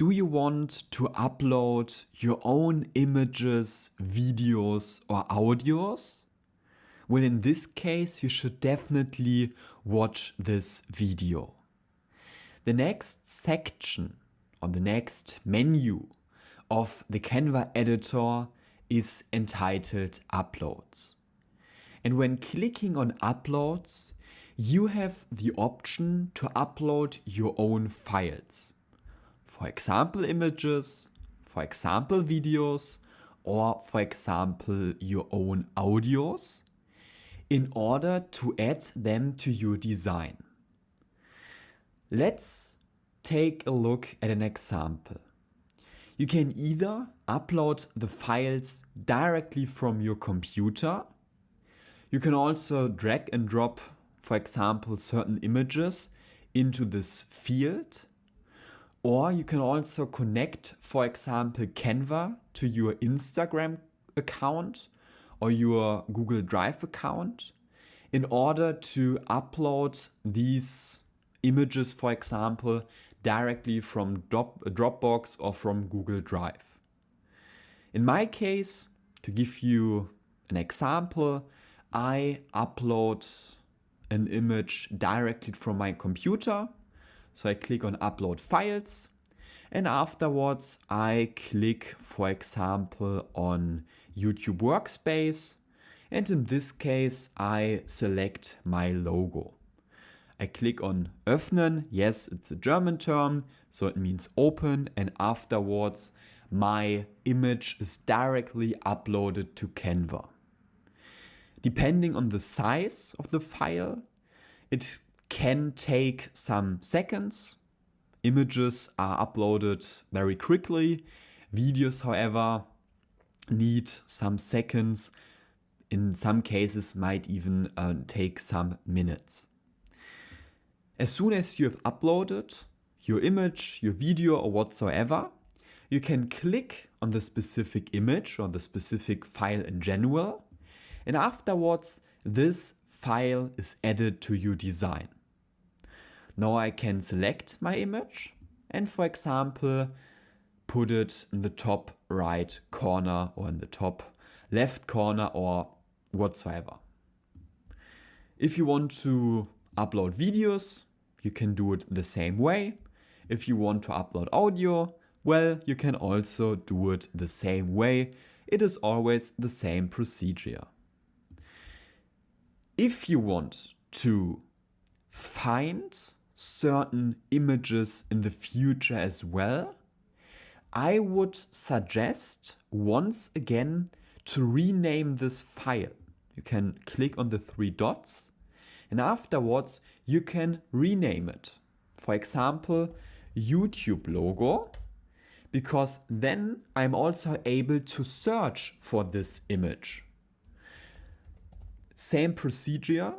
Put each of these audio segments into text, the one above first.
Do you want to upload your own images, videos, or audios? Well, in this case, you should definitely watch this video. The next section or the next menu of the Canva editor is entitled Uploads. And when clicking on Uploads, you have the option to upload your own files. For example, images, for example, videos, or for example, your own audios, in order to add them to your design. Let's take a look at an example. You can either upload the files directly from your computer. You can also drag and drop, for example, certain images into this field. Or you can also connect, for example, Canva to your Instagram account or your Google Drive account in order to upload these images, for example, directly from Dropbox or from Google Drive. In my case, to give you an example, I upload an image directly from my computer. So I click on Upload Files, and afterwards I click, for example, on YouTube Workspace, and in this case I select my logo. I click on Öffnen, yes, it's a German term, so it means open, and afterwards my image is directly uploaded to Canva. Depending on the size of the file, it can take some seconds. Images are uploaded very quickly. Videos, however, need some seconds. In some cases, might even take some minutes. As soon as you have uploaded your image, your video, or whatsoever, you can click on the specific image or the specific file in general, and afterwards, this file is added to your design. Now I can select my image and, for example, put it in the top right corner or in the top left corner or whatsoever. If you want to upload videos, you can do it the same way. If you want to upload audio, well, you can also do it the same way. It is always the same procedure. If you want to find certain images in the future as well, I would suggest once again to rename this file. You can click on the three dots and afterwards you can rename it. For example, YouTube logo, because then I'm also able to search for this image. Same procedure.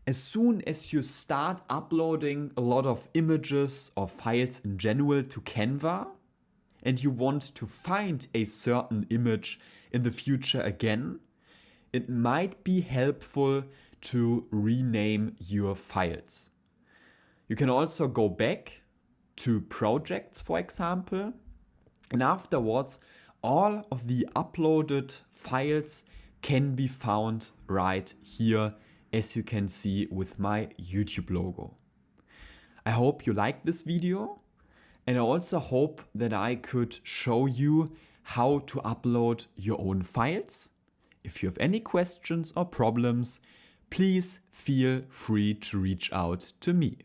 As soon as you start uploading a lot of images or files in general to Canva and you want to find a certain image in the future again, it might be helpful to rename your files. You can also go back to projects, for example, and afterwards all of the uploaded files can be found right here, as you can see with my YouTube logo. I hope you liked this video, and I also hope that I could show you how to upload your own files. If you have any questions or problems, please feel free to reach out to me.